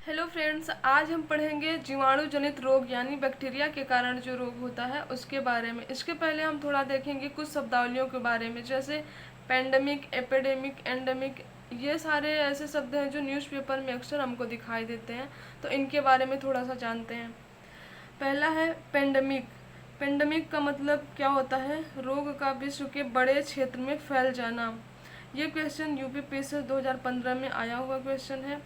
Hello friends, आज हम पढ़ेंगे जीवाणु जनित रोग यानी बैक्टीरिया के कारण जो रोग होता है उसके बारे में। इसके पहले हम थोड़ा देखेंगे कुछ शब्दावलियों के बारे में, जैसे पेंडेमिक, एपिडेमिक, एंडेमिक। ये सारे ऐसे शब्द हैं जो न्यूज़पेपर में अक्सर हमको दिखाई देते हैं, तो इनके बारे में थोड़ा सा जानते हैं। पहला है पेंडेमिक। पेंडेमिक का मतलब क्या होता है? रोग का विश्व के बड़े क्षेत्र में फैल जाना। ये क्वेश्चन यूपीपीएससी 2015 में आया हुआ क्वेश्चन है।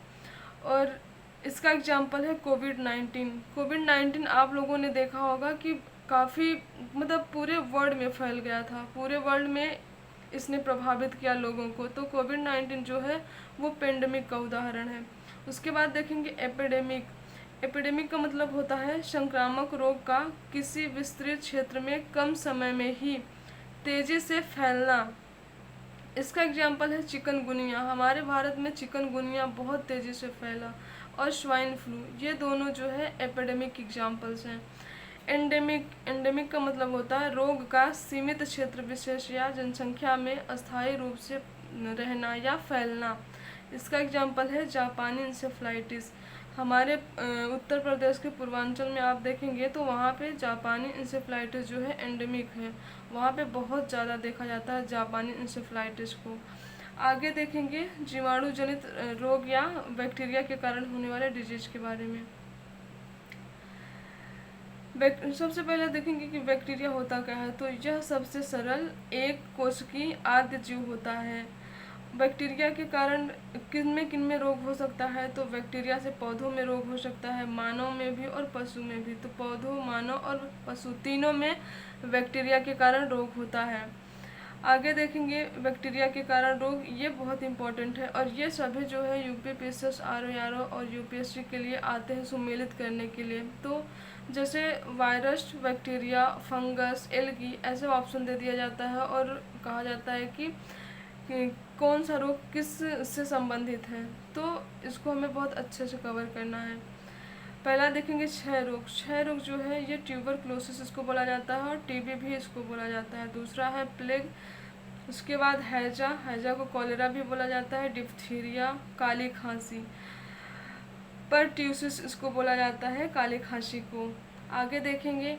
और इसका एग्जाम्पल है कोविड-19। कोविड-19 आप लोगों ने देखा होगा कि काफ़ी मतलब पूरे वर्ल्ड में फैल गया था, पूरे वर्ल्ड में इसने प्रभावित किया लोगों को। तो कोविड-19 जो है वो पेंडेमिक का उदाहरण है। उसके बाद देखेंगे एपिडेमिक। एपिडेमिक का मतलब होता है संक्रामक रोग का किसी विस्तृत क्षेत्र में कम समय में ही तेज़ी से फैलना। इसका एग्जाम्पल है चिकनगुनिया। हमारे भारत में चिकनगुनिया बहुत तेज़ी से फैला। और स्वाइन फ्लू, ये दोनों जो है एपिडेमिक एग्जाम्पल्स हैं। एंडेमिक। एंडेमिक का मतलब होता है रोग का सीमित क्षेत्र विशेष या जनसंख्या में अस्थायी रूप से रहना या फैलना। इसका एग्जाम्पल है जापानी इंसेफ्लाइटिस। हमारे उत्तर प्रदेश के पूर्वांचल में आप देखेंगे तो वहाँ पे जापानी इंसेफ्लाइटिस जो है एंडेमिक है। वहाँ पे बहुत ज़्यादा देखा जाता है जापानी इंसेफ्लाइटिस को। आगे देखेंगे जीवाणु जनित रोग या बैक्टीरिया के कारण होने वाले डिजीज के बारे में। सबसे पहले देखेंगे कि बैक्टीरिया होता क्या है। तो यह सबसे सरल एक कोशिकीय आद्य जीव होता है। बैक्टीरिया के कारण किन में रोग हो सकता है? तो बैक्टीरिया से पौधों में रोग हो सकता है, मानव में भी और पशु में भी। तो पौधों, मानव और पशु तीनों में बैक्टीरिया के कारण रोग होता है। आगे देखेंगे बैक्टीरिया के कारण रोग, ये बहुत इंपॉर्टेंट है। और ये सभी जो है यूपीपीएससी, आरओ और यूपीएससी के लिए आते हैं सम्मिलित करने के लिए। तो जैसे वायरस, बैक्टीरिया, फंगस, एल्गी, ऐसे ऑप्शन दे दिया जाता है और कहा जाता है कि कौन सा रोग किस से संबंधित है। तो इसको हमें बहुत अच्छे से कवर करना है। पहला देखेंगे क्षय रोग। क्षय रोग जो है ये ट्यूबरक्लोसिस इसको बोला जाता है और टीबी भी इसको बोला जाता है। दूसरा है प्लेग। उसके बाद हैजा। हैजा को कॉलेरा भी बोला जाता है। डिप्थीरिया, काली खांसी। परट्यूसिस इसको बोला जाता है, काली खांसी को। आगे देखेंगे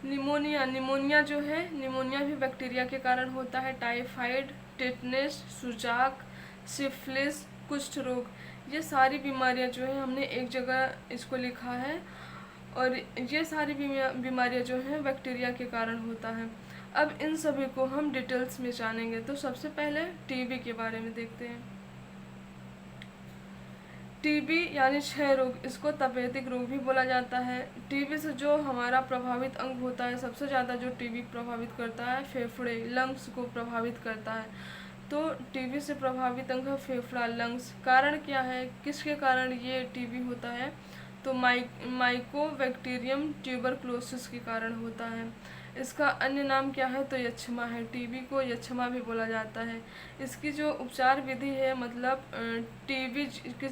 निमोनिया। निमोनिया जो है, निमोनिया भी बैक्टीरिया के कारण होता है। टाइफाइड, टेटनस, सुजाक, सिफिलिस, कुष्ठ रोग, ये सारी बीमारियां जो है हमने एक जगह इसको लिखा है। और ये सारी बीमारियां जो हैं बैक्टीरिया के कारण होता है। अब इन सभी को हम डिटेल्स में जानेंगे। तो सबसे पहले टीबी के बारे में देखते हैं। टीबी यानी क्षय रोग, इसको तपेदिक रोग भी बोला जाता है। टीबी से जो हमारा प्रभावित अंग होता है, सबसे ज़्यादा जो टीबी प्रभावित करता है फेफड़े, लंग्स को प्रभावित करता है। तो टीबी से प्रभावित अंग है फेफड़ा, लंग्स। कारण क्या है, किसके कारण ये टीबी होता है? तो माइकोबैक्टीरियम ट्यूबरक्लोसिस के कारण होता है। इसका अन्य नाम क्या है? तो यक्षमा है। टीबी को यक्षमा भी बोला जाता है। इसकी जो उपचार विधि है, मतलब टीबी,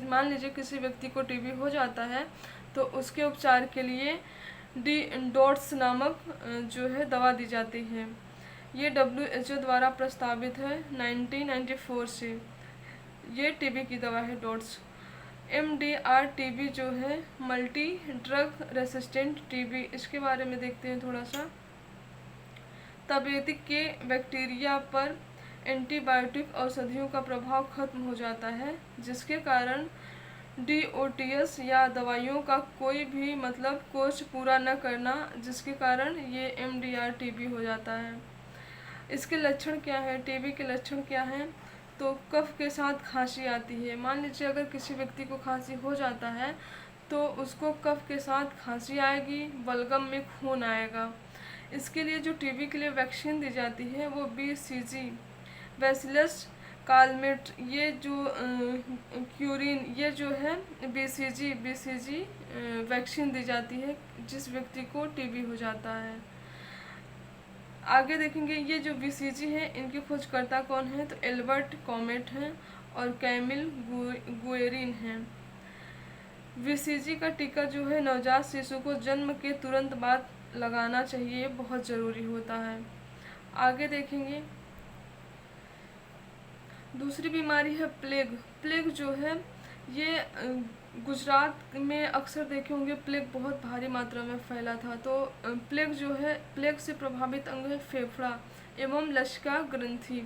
मान लीजिए किसी व्यक्ति को टीबी हो जाता है तो उसके उपचार के लिए डी डॉट्स नामक जो है दवा दी जाती है। ये WHO द्वारा प्रस्तावित है 1994 से। ये टीबी की दवा है डॉट्स। MDR टीबी जो है मल्टी ड्रग रेसिस्टेंट टीबी, इसके बारे में देखते हैं थोड़ा सा। तपेदिक के बैक्टीरिया पर एंटीबायोटिक औषधियों का प्रभाव खत्म हो जाता है, जिसके कारण DOTS या दवाइयों का कोई भी मतलब कोर्स पूरा न करना, जिसके कारण ये MDR टीबी हो जाता है। इसके लक्षण क्या है? टीबी के लक्षण क्या हैं? तो कफ के साथ खांसी आती है। मान लीजिए अगर किसी व्यक्ति को खांसी हो जाता है तो उसको कफ के साथ खांसी आएगी, बलगम में खून आएगा। इसके लिए जो टीबी के लिए वैक्सीन दी जाती है वो BCG, बैसिलस कालमेट, ये जो क्यूरिन, ये जो है BCG वैक्सीन दी जाती है जिस व्यक्ति को टीबी हो जाता है। आगे देखेंगे ये जो BCG है इनके खोजकर्ता कौन है? तो एल्बर्ट कॉमेट हैं और कैमिल गुएरिन हैं। BCG का टीका जो है नवजात शिशु को जन्म के तुरंत बाद लगाना चाहिए, बहुत ज़रूरी होता है। आगे देखेंगे दूसरी बीमारी है प्लेग। प्लेग जो है ये गुजरात में अक्सर देखे होंगे प्लेग बहुत भारी मात्रा में फैला था। तो प्लेग जो है, प्लेग से प्रभावित अंग है फेफड़ा एवं लसिका ग्रंथि।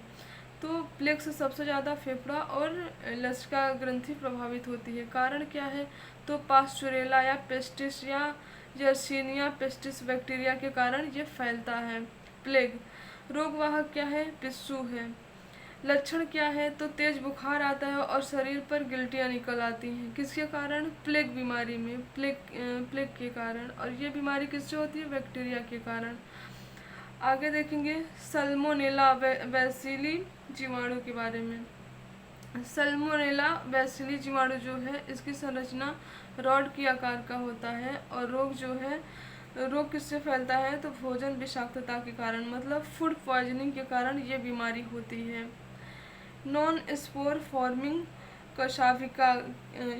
तो प्लेग से सबसे ज़्यादा फेफड़ा और लसिका ग्रंथि प्रभावित होती है। कारण क्या है? तो पास्चुरेला या पेस्टिस या यर्सीनिया पेस्टिस बैक्टीरिया के कारण ये फैलता है प्लेग। रोगवाहक क्या है? पिस्सू है। लक्षण क्या है? तो तेज बुखार आता है और शरीर पर गिल्टियाँ निकल आती हैं। किसके कारण? प्लेग बीमारी में, प्लेग के कारण। और ये बीमारी किससे होती है? बैक्टीरिया के कारण। आगे देखेंगे सल्मोनेला बैसिली जीवाणु के बारे में। सल्मोनेला बैसिली जीवाणु जो है, इसकी संरचना रॉड की आकार का होता है। और रोग किससे फैलता है? तो भोजन विषाक्तता के कारण, मतलब फूड पॉइजनिंग के कारण ये बीमारी होती है। नॉन स्पोर फॉर्मिंग कशाविका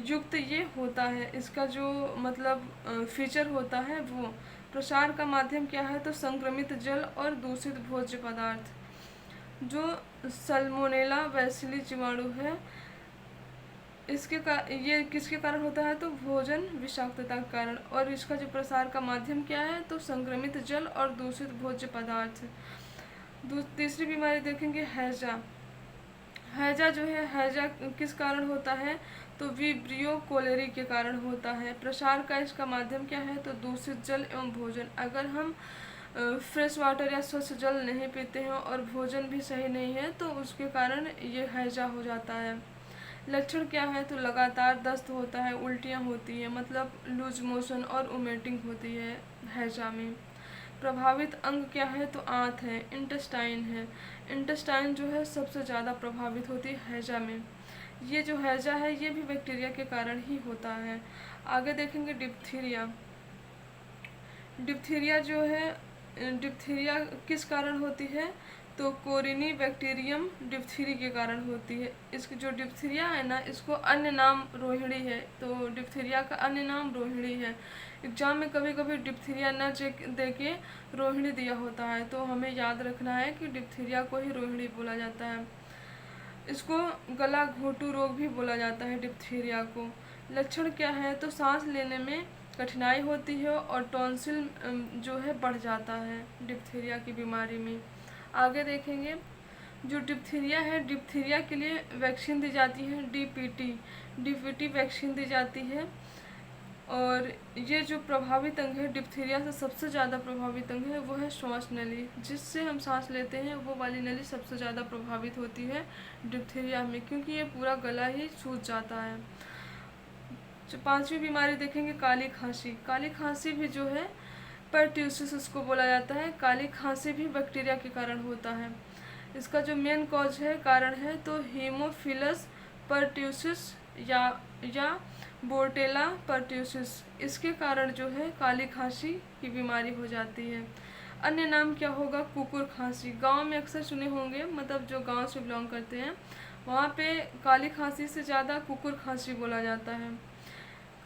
युक्त ये होता है। इसका जो मतलब फीचर होता है वो प्रसार का माध्यम क्या है? तो संक्रमित जल और दूषित भोज्य पदार्थ। जो सल्मोनेला बैसिली जीवाणु है, ये किसके कारण होता है? तो भोजन विषाक्तता के कारण। और इसका जो प्रसार का माध्यम क्या है? तो संक्रमित जल और दूषित भोज्य पदार्थ। तीसरी बीमारी देखेंगे हैजा। हैजा जो है, हैजा किस कारण होता है? तो विब्रियो कोलेरी के कारण होता है। प्रसार का इसका माध्यम क्या है? तो दूषित जल एवं भोजन। अगर हम फ्रेश वाटर या स्वच्छ जल नहीं पीते हैं और भोजन भी सही नहीं है तो उसके कारण ये हैजा हो जाता है। लक्षण क्या है? तो लगातार दस्त होता है, उल्टियाँ होती हैं, मतलब लूज मोशन और वोमिटिंग होती है हैजा में। प्रभावित अंग क्या है? तो आंत है, इंटेस्टाइन है। इंटेस्टाइन जो है सबसे ज़्यादा प्रभावित होती है हैजा में। ये जो हैजा है ये भी बैक्टीरिया के कारण ही होता है। आगे देखेंगे डिप्थीरिया। डिप्थीरिया जो है, डिप्थीरिया किस कारण होती है? तो कोरिनी बैक्टीरियम डिप्थीरी के कारण होती है। इसकी जो डिप्थीरिया है ना, इसको अन्य नाम रोहिणी है। तो डिप्थीरिया का अन्य नाम रोहिणी है। एग्जाम में कभी कभी डिप्थीरिया न दे के रोहिणी दिया होता है, तो हमें याद रखना है कि डिप्थीरिया को ही रोहिणी बोला जाता है। इसको गला घोटू रोग भी बोला जाता है डिप्थीरिया को। लक्षण क्या है? तो सांस लेने में कठिनाई होती है और टॉन्सिल जो है बढ़ जाता है डिप्थीरिया की बीमारी में। आगे देखेंगे जो डिप्थीरिया है, डिप्थीरिया के लिए वैक्सीन दी जाती है, डीपीटी वैक्सीन दी जाती है। और ये जो प्रभावित अंग है डिप्थीरिया से सबसे ज़्यादा प्रभावित अंग है वो है श्वास नली, जिससे हम सांस लेते हैं वो वाली नली सबसे ज़्यादा प्रभावित होती है डिप्थीरिया में, क्योंकि ये पूरा गला ही सूज जाता है। जो पांचवी बीमारी देखेंगे काली खांसी। काली खांसी भी जो है परट्यूसिस उसको बोला जाता है। काली खांसी भी बैक्टीरिया के कारण होता है। इसका जो मेन कॉज है, कारण है, तो हीमोफिलस परट्यूसिस या बोर्टेला परट्यूसिस, इसके कारण जो है काली खांसी की बीमारी हो जाती है। अन्य नाम क्या होगा? कुकुर खांसी। गांव में अक्सर सुने होंगे, मतलब जो गांव से बिलोंग करते हैं वहाँ पे काली खांसी से ज़्यादा कुकुर खांसी बोला जाता है।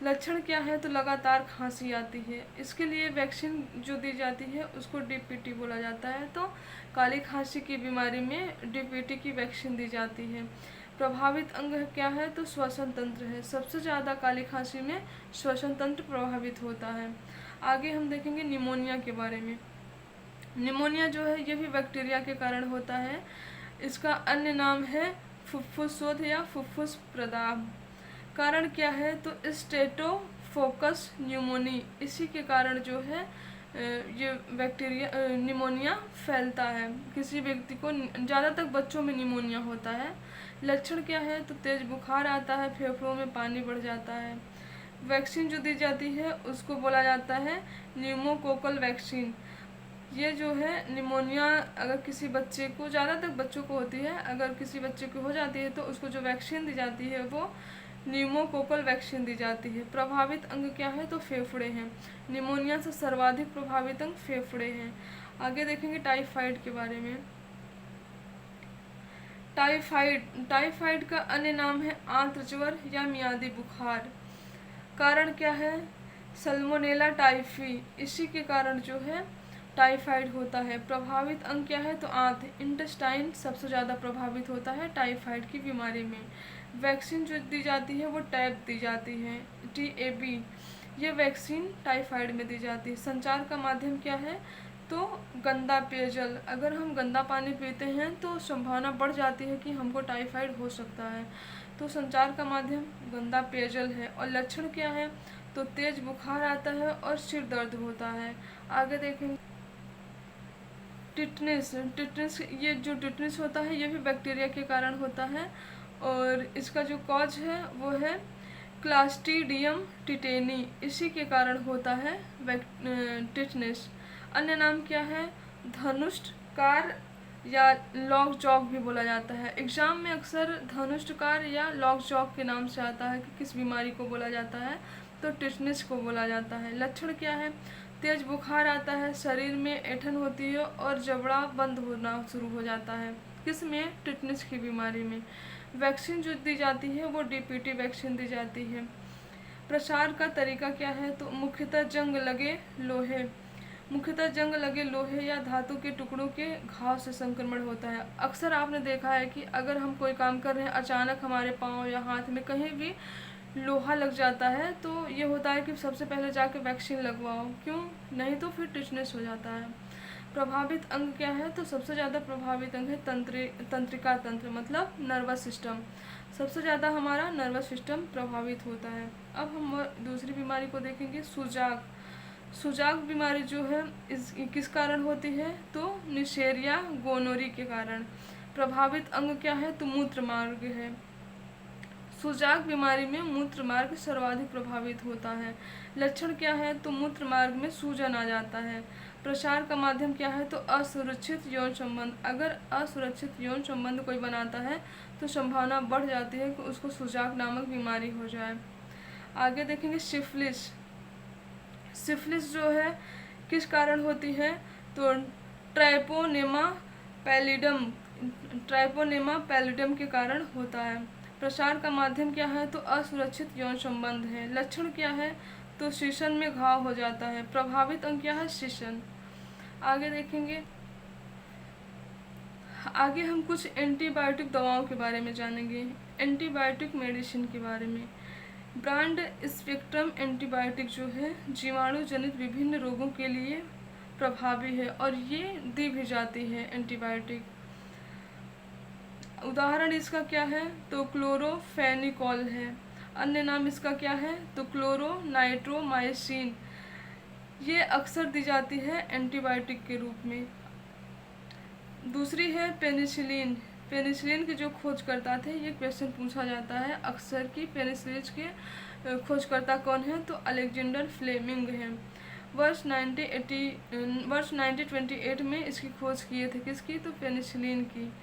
लक्षण क्या है? तो लगातार खांसी आती है। इसके लिए वैक्सीन जो दी जाती है उसको डीपीटी बोला जाता है। तो काली खांसी की बीमारी में डीपीटी की वैक्सीन दी जाती है। प्रभावित अंग क्या है? तो श्वसन तंत्र है। सबसे ज़्यादा काली खांसी में श्वसन तंत्र प्रभावित होता है। आगे हम देखेंगे निमोनिया के बारे में। निमोनिया जो है ये भी बैक्टीरिया के कारण होता है। इसका अन्य नाम है फुफ्फुसशोथ या फुफ्फुस प्रदाह। कारण क्या है? तो स्टेटोफोकस न्यूमोनी, इसी के कारण जो है ये बैक्टीरिया निमोनिया फैलता है। किसी व्यक्ति को, ज़्यादातर बच्चों में निमोनिया होता है। लक्षण क्या है? तो तेज बुखार आता है, फेफड़ों में पानी बढ़ जाता है। वैक्सीन जो दी जाती है उसको बोला जाता है न्यूमोकोकल वैक्सीन। ये जो है निमोनिया अगर किसी बच्चे को, ज़्यादातर बच्चों को होती है, अगर किसी बच्चे को हो जाती है तो उसको जो वैक्सीन दी जाती है वो न्यूमोकोकल वैक्सीन दी जाती है। प्रभावित अंग क्या है? तो फेफड़े हैं। निमोनिया से सर्वाधिक प्रभावित अंग फेफड़े हैं। आगे देखेंगे टाइफाइड के बारे में। टाइफाइड का अन्य नाम है आंत्रज्वर या मियादी बुखार। कारण क्या है? सल्मोनेला टाइफी, इसी के कारण जो है टाइफाइड होता है। प्रभावित अंग क्या है? तो आंत, इंटेस्टाइन सबसे ज़्यादा प्रभावित होता है टाइफाइड की बीमारी में। वैक्सीन जो दी जाती है वो टैब दी जाती है, TAB। ये वैक्सीन टाइफाइड में दी जाती है। संचार का माध्यम क्या है? तो गंदा पेयजल। अगर हम गंदा पानी पीते हैं तो संभावना बढ़ जाती है कि हमको टाइफाइड हो सकता है। तो संचार का माध्यम गंदा पेयजल है। और लक्षण क्या है? तो तेज बुखार आता है और सिर दर्द होता है। आगे देखेंगे टिटनेस। टिटनेस, ये जो टिटनेस होता है ये भी बैक्टीरिया के कारण होता है, और इसका जो कॉज है वो है क्लास्ट्रीडियम टिटेनी, इसी के कारण होता है टिटनेस। अन्य नाम क्या है? धनुष्टकार या लॉक जॉक भी बोला जाता है। एग्जाम में अक्सर धनुष्टकार या लॉक जॉक के नाम से आता है कि किस बीमारी को बोला जाता है, तो टिटनेस को बोला जाता है। लक्षण क्या है? तेज बुखार आता है, शरीर में ऐंठन होती है और जबड़ा बंद होना शुरू हो जाता है। किस में? टिटनेस की बीमारी में। वैक्सीन जो दी जाती है वो DPT वैक्सीन दी जाती है। प्रसार का तरीका क्या है? तो मुख्यतः जंग लगे लोहे या धातु के टुकड़ों के घाव से संक्रमण होता है। अक्सर आपने देखा है कि अगर हम कोई काम कर रहे हैं, अचानक हमारे पाँव या हाथ में कहीं भी लोहा लग जाता है, तो ये होता है कि सबसे पहले जाके वैक्सीन लगवाओ। क्यों? नहीं तो फिर टिटनेस हो जाता है। प्रभावित अंग क्या है? तो सबसे ज़्यादा प्रभावित अंग है तंत्रिका तंत्र, मतलब नर्वस सिस्टम। सबसे ज़्यादा हमारा नर्वस सिस्टम प्रभावित होता है। अब हम दूसरी बीमारी को देखेंगे, सुजाक बीमारी जो है इस किस कारण होती है? तो निशेरिया गोनोरी के कारण। प्रभावित अंग क्या है? तो मूत्र मार्ग है। सुजाक बीमारी में मूत्र मार्ग सर्वाधिक प्रभावित होता है। लक्षण क्या है? तो मूत्र मार्ग में सूजन आ जाता है। प्रसार का माध्यम क्या है? तो असुरक्षित यौन संबंध। अगर असुरक्षित यौन संबंध कोई बनाता है तो संभावना बढ़ जाती है कि उसको सुजाक नामक बीमारी हो जाए। आगे देखेंगे सिफिलिस। सिफिलिस जो है किस कारण होती है? तो ट्राइपोनेमा पैलिडम के कारण होता है। प्रसार का माध्यम क्या है? तो असुरक्षित यौन संबंध है। लक्षण क्या है? तो शीशन में घाव हो जाता है। प्रभावित अंग क्या है? शीशन। आगे देखेंगे, आगे हम कुछ एंटीबायोटिक दवाओं के बारे में जानेंगे, एंटीबायोटिक मेडिसिन के बारे में। ब्रॉड स्पेक्ट्रम एंटीबायोटिक जो है जीवाणु जनित विभिन्न रोगों के लिए प्रभावी है और ये दी भी जाती है एंटीबायोटिक। उदाहरण इसका क्या है? तो क्लोरोफेनिकॉल है। अन्य नाम इसका क्या है? तो क्लोरोनाइट्रोमाइसिन। ये अक्सर दी जाती है एंटीबायोटिक के रूप में। दूसरी है पेनिसिलिन। पेनिसिलिन के जो खोजकर्ता थे, ये क्वेश्चन पूछा जाता है अक्सर कि पेनिसिलिन के खोजकर्ता कौन है? तो अलेक्जेंडर फ्लेमिंग हैं। वर्ष 1928 में इसकी खोज किए थे। किसकी? तो पेनिसिलिन की।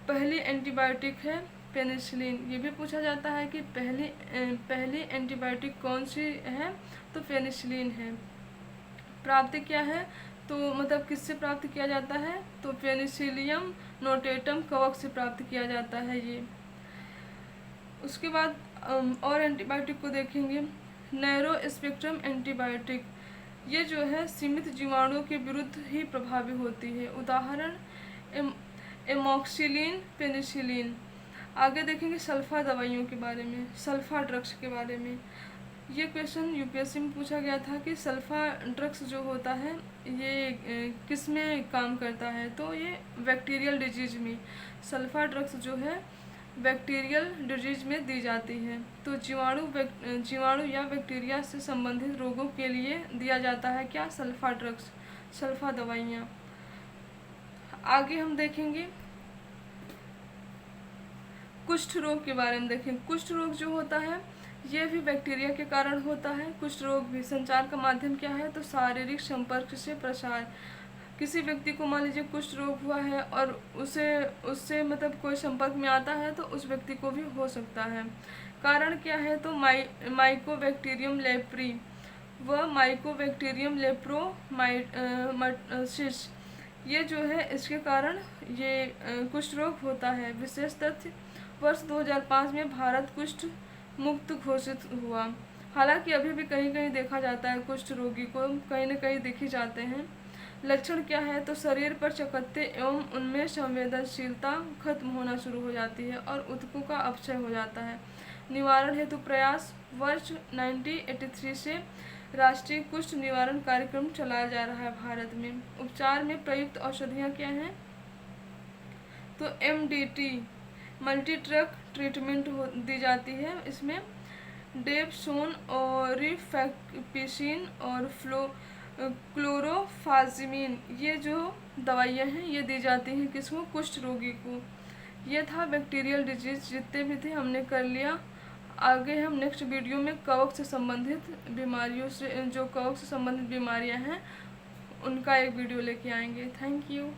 पहली एंटीबायोटिक है पेनिसिलिन। ये भी पूछा जाता है कि पहली एंटीबायोटिक कौन सी है? तो पेनिसिलिन है। प्राप्ति क्या है? तो मतलब किससे प्राप्त किया जाता है? तो पेनिसिलियम नोटेटम कवक से प्राप्त किया जाता है ये। उसके बाद और एंटीबायोटिक को देखेंगे, नैरो स्पेक्ट्रम एंटीबायोटिक। ये जो है सीमित जीवाणुओं के विरुद्ध ही प्रभावी होती है। उदाहरण एमॉक्सिलिन, पेनिसिलिन। आगे देखेंगे सल्फा दवाइयों के बारे में, सल्फा ड्रग्स के बारे में। ये क्वेश्चन यूपीएससी में पूछा गया था कि सल्फा ड्रग्स जो होता है ये किस में काम करता है? तो ये बैक्टीरियल डिजीज में। सल्फा ड्रग्स जो है बैक्टीरियल डिजीज में दी जाती है। तो जीवाणु या बैक्टीरिया से संबंधित रोगों के लिए दिया जाता है क्या? सल्फा ड्रग्स, सल्फा दवाइयाँ। आगे हम देखेंगे कुष्ठ रोग के बारे में। देखें, कुष्ठ रोग जो होता है ये भी बैक्टीरिया के कारण होता है। कुष्ठ रोग भी। संचार का माध्यम क्या है? तो शारीरिक संपर्क से प्रसार। किसी व्यक्ति को मान लीजिए कुष्ठ रोग हुआ है और उससे मतलब कोई संपर्क में आता है तो उस व्यक्ति को भी हो सकता है। कारण क्या है? तो माइकोबैक्टीरियम लेप्री व माइकोबैक्टीरियम लेप्रोमाइसिस, ये जो है इसके कारण ये कुष्ठ रोग होता है। विशेष तथ्य, वर्ष 2005 में भारत कुष्ठ मुक्त घोषित हुआ। हालांकि अभी भी कहीं कहीं देखा जाता है कुष्ठ रोगी को, कहीं न कहीं दिखे जाते हैं। लक्षण क्या है, तो शरीर पर चकत्ते एवं उनमें संवेदनशीलता खत्म होना शुरू हो जाती है और ऊतकों का अपक्षय हो जाता है। निवारण हेतु प्रयास, वर्ष 1983 से राष्ट्रीय कुष्ठ निवारण कार्यक्रम चलाया जा रहा है भारत में। उपचार में प्रयुक्त औषधियाँ क्या हैं, तो MDT मल्टी ड्रग ट्रीटमेंट दी जाती है। इसमें डेप्सोन और रिफैम्पिसिन और क्लोरोफाजिमिन, ये जो दवाइयाँ हैं ये दी जाती हैं किसको, कुष्ठ रोगी को। ये था बैक्टीरियल डिजीज, जितने भी थे हमने कर लिया। आगे हम नेक्स्ट वीडियो में कवक से संबंधित बीमारियों से, जो कवक से संबंधित बीमारियां हैं उनका एक वीडियो लेके आएंगे। Thank you.